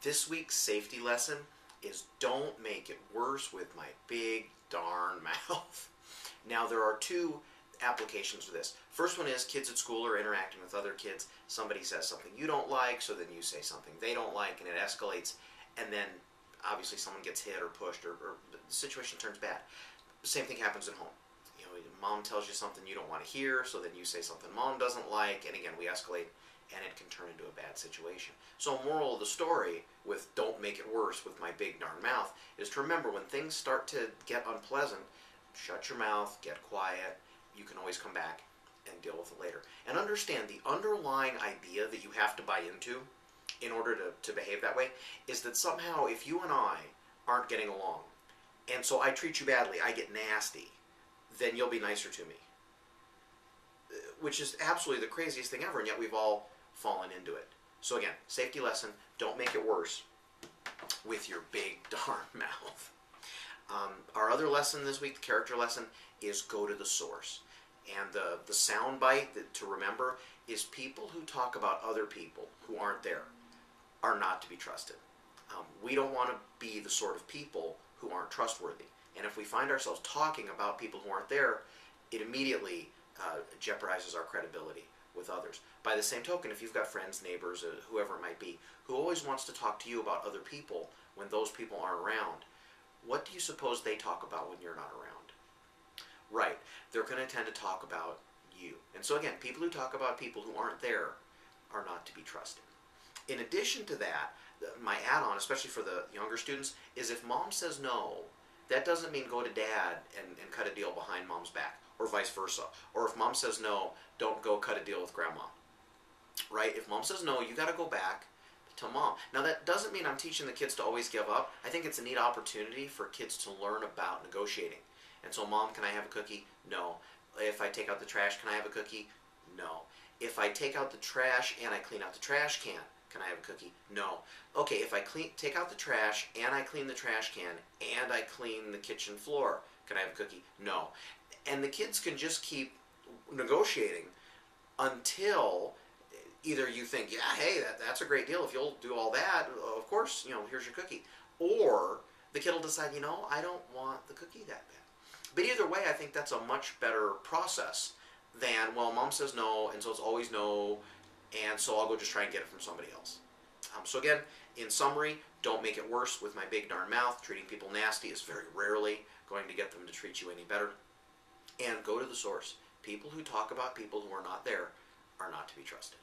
This week's safety lesson is don't make it worse with my big darn mouth. Now there are two applications for this. First one is kids at school are interacting with other kids. Somebody says something you don't like, so then you say something they don't like, and it escalates, and then obviously someone gets hit or pushed, or the situation turns bad. Same thing happens at home. You know, mom tells you something you don't want to hear, so then you say something mom doesn't like, and again we escalate, and it can turn into a bad situation. So moral of the story with don't make it worse with my big darn mouth is to remember when things start to get unpleasant, shut your mouth, get quiet. You can always come back and deal with it later. And understand the underlying idea that you have to buy into in order to behave that way is that somehow if you and I aren't getting along, and so I treat you badly, I get nasty, then you'll be nicer to me. Which is absolutely the craziest thing ever, and yet we've all fallen into it. So again, safety lesson, don't make it worse with your big darn mouth. Our other lesson this week, the character lesson, is go to the source. And the sound bite to remember is people who talk about other people who aren't there are not to be trusted. We don't want to be the sort of people who aren't trustworthy. And if we find ourselves talking about people who aren't there, it immediately jeopardizes our credibility with others. By the same token, if you've got friends, neighbors, whoever it might be, who always wants to talk to you about other people when those people aren't around, what do you suppose they talk about when you're not around? Right, they're going to tend to talk about you. And so again, people who talk about people who aren't there are not to be trusted. In addition to that, my add-on, especially for the younger students, is if mom says no, that doesn't mean go to dad and cut a deal behind mom's back, or vice versa. Or if mom says no, don't go cut a deal with grandma. Right? If mom says no, you got to go back to mom. Now that doesn't mean I'm teaching the kids to always give up. I think it's a neat opportunity for kids to learn about negotiating. And so, mom, can I have a cookie? No. If I take out the trash, can I have a cookie? No. If I take out the trash and I clean out the trash can I have a cookie? No. Okay, if I take out the trash and I clean the trash can and I clean the kitchen floor, can I have a cookie? No. And the kids can just keep negotiating until either you think, yeah, hey, that's a great deal. If you'll do all that, of course, here's your cookie. Or the kid will decide, I don't want the cookie that bad. But either way, I think that's a much better process than, well, mom says no, and so it's always no, and so I'll go just try and get it from somebody else. So again, in summary, don't make it worse with my big darn mouth. Treating people nasty is very rarely going to get them to treat you any better. And go to the source. People who talk about people who are not there are not to be trusted.